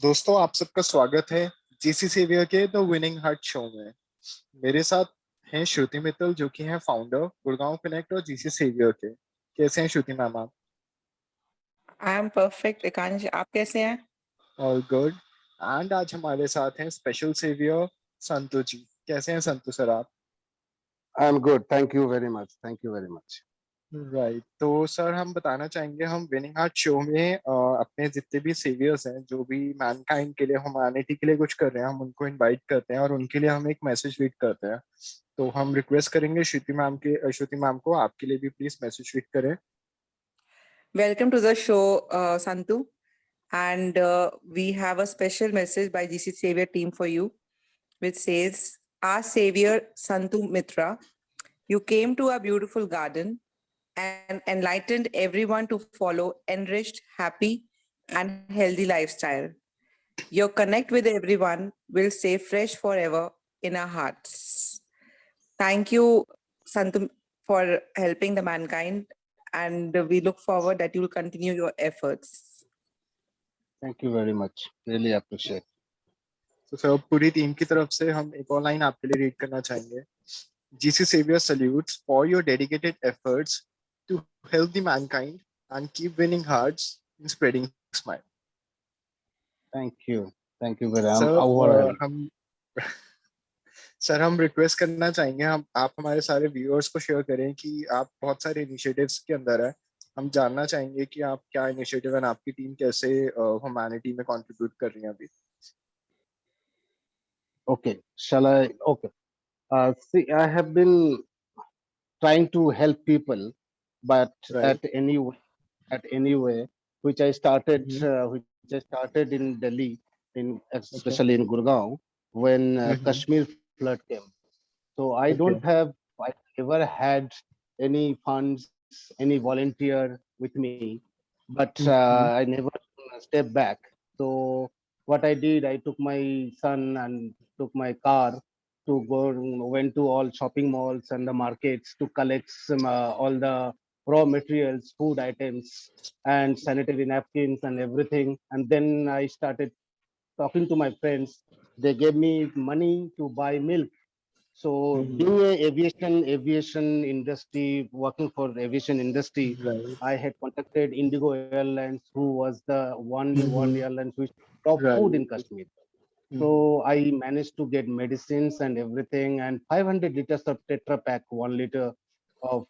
दोस्तों, आप सबका स्वागत है जीसी सेवियर के द विनिंग हार्ट शो में। मेरे साथ हैं श्रुति मित्तल, जो कि हैं फाउंडर गुड़गांव कनेक्ट और जीसी सेवियर के। कैसे हैं श्रुति मैम आप? आई एम परफेक्ट एकांश, आप कैसे हैं? All good. एंड आज हमारे साथ हैं स्पेशल सेवियर संतु जी। कैसे हैं संतु सर आप? I'm good. Thank you very much. Thank you very much. Right, तो सर हम बताना चाहेंगे, हम विनिंग हार्ट शो में अपने जितने भी सेवियर्स हैं, जो भी मैनकाइंड के लिए, ह्यूमैनिटी के लिए कुछ कर रहे हैं, हम उनको इनवाइट करते हैं और उनके लिए हम एक मैसेज रीड करते हैं। तो हम रिक्वेस्ट करेंगे श्रुति मैम को, आपके लिए भी प्लीज मैसेज रीड करें। Welcome to the show, Santu. And we have a special message by GC Savior team for you, which says, Our Savior Santu Mitra, you came to a beautiful garden and enlightened everyone to follow enriched, happy, and healthy lifestyle. Your connect with everyone will stay fresh forever in our hearts. Thank you, Santu, for helping the mankind, and we look forward that you will continue your efforts. Thank you very much. Really appreciate. तो sir पूरी team की तरफ से हम एक और line आपके लिए रीड करना चाहेंगे। GC saviour salutes for your dedicated efforts to help the mankind and keep winning hearts and spreading smile. Thank you. Thank you very much. Sir Overall. हम रिक्वेस्ट करना चाहेंगे, हम आप हमारे सारे व्यूअर्स को शेयर करें कि आप बहुत सारे इनिशिएटिव्स के अंदर है। हम जानना चाहेंगे कि आप क्या इनिशिएटिव है, आपकी टीम कैसे ह्यूमैनिटी में कंट्रीब्यूट कर रही है अभी। Okay. Shall I? Okay. See, I have been trying to help people, but right. at any way, which I started, Mm-hmm. which I started in Delhi, Okay. especially in Gurgaon, when Mm-hmm. Kashmir flood came. So I Okay. I never had any funds, any volunteer with me, but Mm-hmm. I never stepped back. So what I did, I took my son and took my car to go, went to all shopping malls and the markets to collect all the raw materials, food items, and sanitary napkins and everything. And then I started talking to my friends. They gave me money to buy milk. So Mm-hmm. being a aviation industry, working for the aviation industry, Right. I had contacted Indigo Airlines, who was the only one Mm-hmm. airline which top food Right. in Kashmir. Mm-hmm. So I managed to get medicines and everything, and 500 liters of Tetra Pak, 1 liter of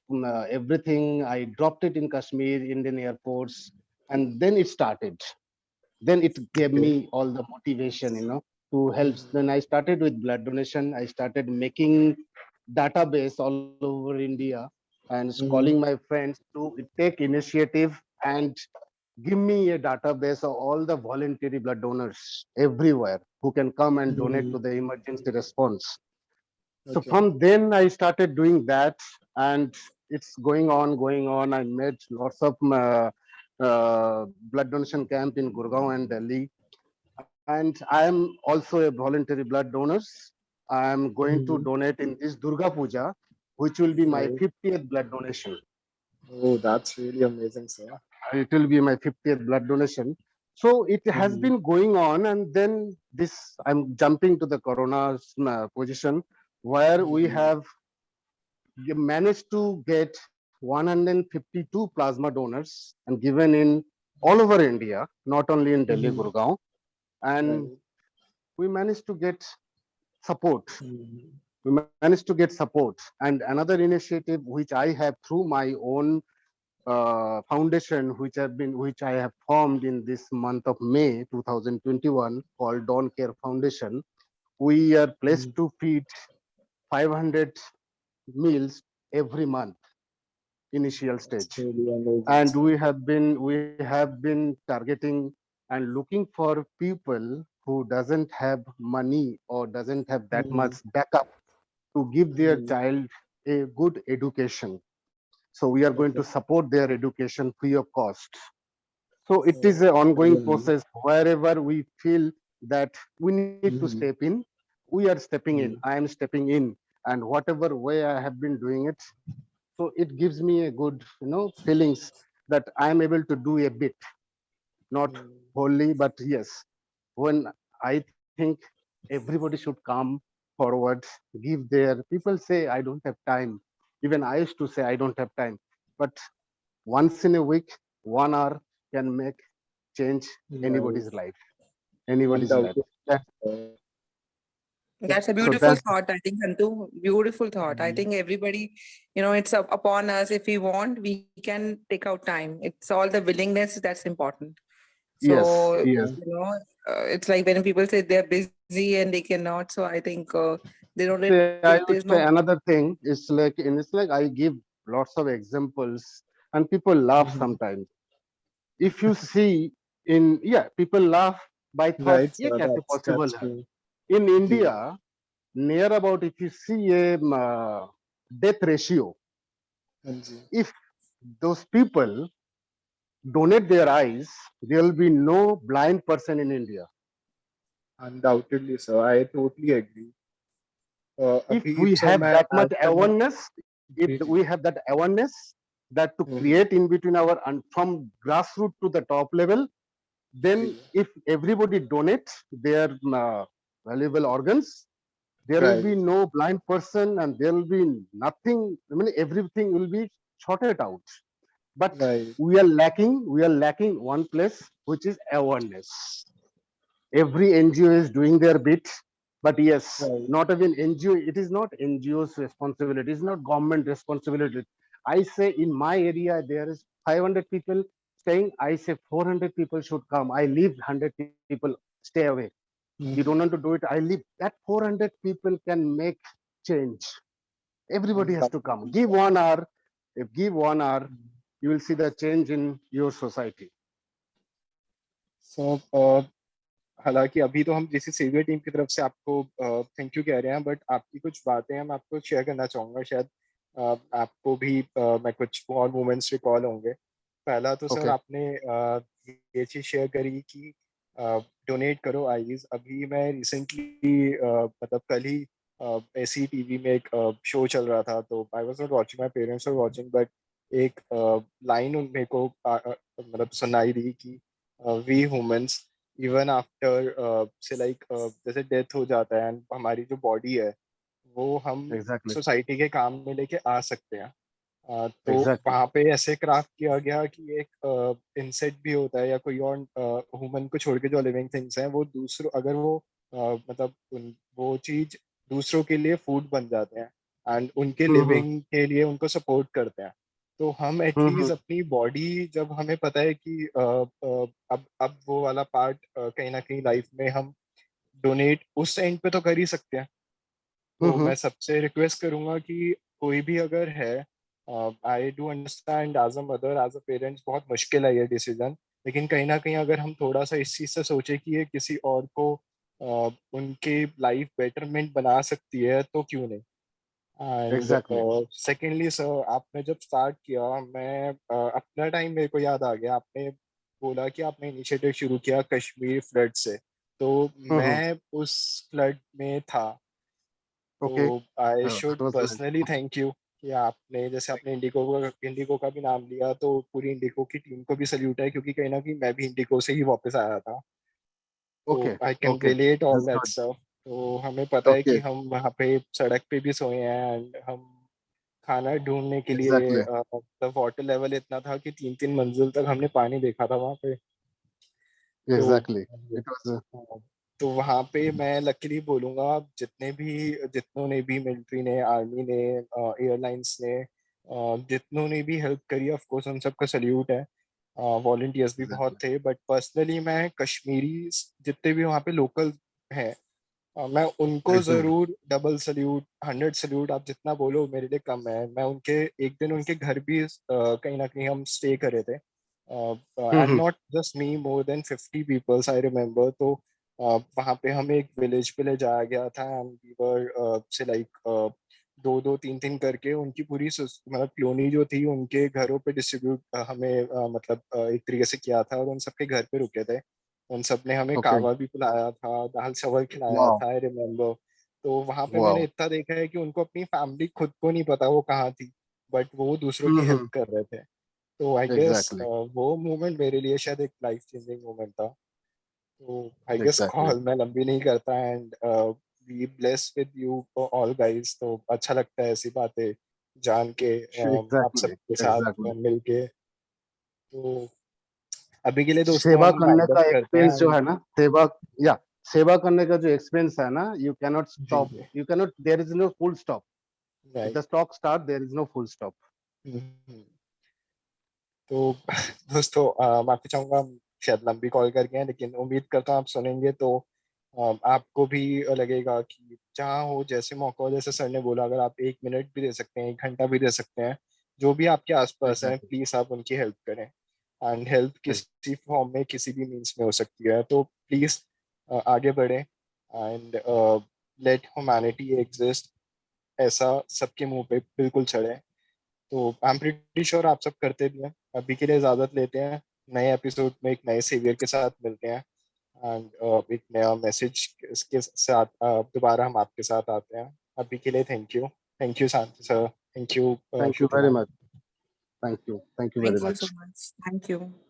everything. I dropped it in Kashmir Indian Air Force, and then it started. Then it gave Okay. me all the motivation, to help. Mm-hmm. Then I started with blood donation. I started making database all over India and calling Mm-hmm. my friends to take initiative and give me a database of all the voluntary blood donors everywhere who can come and donate Mm-hmm. to the emergency response. So Okay. from then I started doing that, and it's going on. I made lots of blood donation camp in Gurgaon and Delhi, and I am also a voluntary blood donors. I am going to Mm-hmm. donate in this Durga Puja, which will be my Right. 50th blood donation. Oh, that's really amazing, sir. It will be my 50th blood donation. So it has Mm-hmm. been going on, and then this I'm jumping to the Corona's position where we Mm-hmm. have managed to get 152 plasma donors and given in all over India, not only in Delhi, Mm-hmm. Gurgaon, and Right. we managed to get support. Mm-hmm. We managed to get support. And another initiative which I have through my own foundation, which I have formed in this month of May 2021, called Dawn Care Foundation. We are Mm-hmm. placed to feed 500 meals every month, initial That's stage, really amazing, and sir. we have been targeting and looking for people who doesn't have money or doesn't have that Mm-hmm. much backup to give their Mm-hmm. child a good education. So we are going Okay. to support their education free of cost. So it is Oh, an that's really ongoing amazing. process. Wherever we feel that we need to step Mm-hmm. in, we are stepping in. Mm-hmm. I am stepping in, and whatever way I have been doing it, so it gives me a good, feelings that I am able to do a bit, not Mm-hmm. wholly, but yes, when I think everybody should come forward, give their, people say, I don't have time. Even I used to say, I don't have time. But once in a week, 1 hour can make change Right. anybody's life. Anybody's life. Undoubtedly. That, Uh, That's a so beautiful that's, thought, I think, Santu. Beautiful thought. I think everybody, it's upon us. If we want, we can take out time. It's all the willingness that's important. yes, So, yes. it's like when people say they're busy and they cannot. So I think they don't. I would There's say no. another thing is like, and it's like I give lots of examples and people laugh mhm. sometimes. If you see in, yeah, people laugh by thought, Right, ये sir. कैसे That's possible है? true. In ji. India, near about, if you see a death ratio, हाँ जी. if those people donate their eyes, there will be no blind person in India. Undoubtedly, sir. I totally agree. If अभी we sir have मैं that much add करना. awareness, if जी जी. we have that awareness, that to hmm, create in between our, and from grassroots to the top level, जी. then if everybody donates their valuable organs, there will be Right. no blind person and there will be nothing. I mean, everything will be sorted out. But Right. we are lacking one place, which is awareness. Every NGO is doing their bit, but yes, Right. not even NGO. It is not NGO's responsibility. It is not government responsibility. I say in my area there is 500 people staying. I say 400 people should come. I leave 100 people stay away. You don't Mhm. want to do it. I leave. That 400 people can make change. Everybody has to come. Undoubtedly, Give sir. 1 hour. If give 1 hour, Mhm. you will see the change in your society. So, हालांकि अभी तो हम GC saviour team की तरफ से आपको thank you कह रहे हैं, बट आपकी कुछ बातें हम आपको शेयर करना चाहूंगा, शायद आपको भी मैं कुछ और मोमेंट्स रिकॉल होंगे. पहला तो सर Okay. आपने ये चीज़ शेयर करी कि डोनेट करो आईज. अभी मैं रिसेंटली मतलब कल ही ऐसी टीवी में एक शो चल रहा था, तो I was not watching, my parents were watching, but एक लाइन मेरे को मतलब सुनाई दी कि वी ह्यूमंस इवन आफ्टर से लाइक जैसे डेथ हो जाता है एंड हमारी जो बॉडी है वो हम Exactly. सोसाइटी के काम में लेके आ सकते हैं. तो Exactly. वहाँ पे ऐसे क्राफ्ट किया गया कि एक इंसेक्ट भी होता है या कोई और ह्यूमन को छोड़ के जो लिविंग थिंग्स हैं वो दूसरों, अगर वो मतलब वो चीज दूसरों के लिए फूड बन जाते हैं एंड उनके Mm-hmm. लिविंग के लिए उनको सपोर्ट करते हैं. तो हम Mm-hmm. एटलीस्ट अपनी बॉडी, जब हमें पता है कि अब वो वाला पार्ट कहीं ना कहीं लाइफ में हम डोनेट उस एंड पे तो कर ही सकते हैं. तो Mm-hmm. मैं सबसे रिक्वेस्ट करूंगा कि कोई भी अगर है, I do understand as a mother as a parents बहुत मुश्किल है ये डिसीजन, लेकिन कहीं ना कहीं अगर हम थोड़ा सा इस चीज़ से सोचे कि ये किसी और को उनके लाइफ बेटरमेंट बना सकती है तो क्यों नहीं. And Exactly. सेकेंडली सर आपने जब स्टार्ट किया, मैं अपना टाइम मेरे को याद आ गया. आपने बोला कि आपने इनिशिएटिव शुरू किया कश्मीर फ्लड से, तो Mm-hmm. मैं उस फ्लड में था. Okay. तो आई That should was nice. Personally thank you कि आपने, जैसे आपने इंडिगो का भी नाम लिया, तो पूरी इंडिगो की टीम को भी सल्यूट है, क्योंकि कहीं ना कहीं मैं भी इंडिगो से ही वापस आया था. तो Okay. I can Okay. Relate all That's that good. Stuff. तो हमें पता है कि Okay. हम वहाँ पे सड़क पे भी सोए हैं एंड हम खाना ढूंढने के लिए Exactly. वाटर लेवल इतना था कि 3-3 मंजिल तक हमने पानी देखा था वहाँ पे. तो Exactly. It was. हाँ, तो वहाँ पे मैं लकीली बोलूँगा, जितनों ने भी, मिलिट्री ने, आर्मी ने, एयरलाइंस ने, जितनों ने भी हेल्प करी, ऑफ कोर्स उन सबका सल्यूट है. वॉलंटियर्स भी बहुत Exactly. थे, बट पर्सनली मैं कश्मीरी जितने भी वहाँ पे लोकल हैं, मैं उनको Exactly. जरूर डबल सल्यूट, 100 सल्यूट, आप जितना बोलो मेरे लिए कम है. मैं उनके एक दिन उनके घर भी कहीं ना कहीं हम स्टे करे थे, and Mm-hmm. Not just me, more than 50 peoples I remember. तो वहाँ पे हमें एक विलेज पे ले जाया गया था एंड वी वर से लाइक 2-2 3 3 करके उनकी पूरी मतलब कॉलोनी जो थी उनके घरों पे डिस्ट्रीब्यूट हमें मतलब एक तरीके से किया था, और उन सबके घर पे रुके थे. उन सब ने हमें Okay. कावा भी पिलाया था, दाल चावल खिलाया Wow. था, आई रिमेम्बर. तो वहां पे मैंने Wow. इतना देखा है कि उनको अपनी फैमिली खुद को नहीं पता वो कहाँ थी, बट वो दूसरों की हेल्प Mm-hmm. कर रहे थे. तो आई गेस Exactly. वो मोमेंट मेरे लिए शायद एक लाइफ चेंजिंग मोमेंट था. तो आई गेस Exactly. कॉल मैं लंबी नहीं करता and we bless with you all guys. तो अच्छा लगता है ऐसी बातें जान के आप Exactly. सबके साथ Exactly. मिलके। तो अभी के लिए दोस्तों सेवा हम करने वाइंड का अप करते हैं एक्सपीरियंस जो एंड है ना, या सेवा करने का जो एक्सपीरियंस है ना, यू कैनॉट जी स्टॉप, जी you cannot, there is no full stop. If right. the stock start, there is no full stop. तो दोस्तों माफी चाहूंगा हम शायद लंबी कॉल कर गए हैं, लेकिन उम्मीद करता हूँ आप सुनेंगे तो आपको भी लगेगा कि जहाँ हो जैसे मौका हो, जैसे सर ने बोला, अगर आप 1 मिनट भी दे सकते हैं, 1 घंटा भी दे सकते हैं, जो भी आपके आसपास हैं Exactly. प्लीज आप उनकी हेल्प करें। एंड हेल्प किसी फॉर्म में किसी भी मीन्स में हो सकती है, तो प्लीज आगे बढ़े एंड लेट ह्यूमैनिटी एग्जिस्ट, ऐसा सबके मुंह पे बिल्कुल चढ़े। तो आई एम प्रीटी श्योर आप सब करते भी हैं। अभी के लिए इजाजत लेते हैं, नए एपिसोड में एक नए सेवियर के साथ मिलते हैं एंड एक नया मैसेज के साथ दोबारा हम आपके साथ आते हैं। अभी के लिए thank you Shanti sir, thank you Thank you very Shruti. much. Thank you. Thank you very Thank you so much. much. Thank you.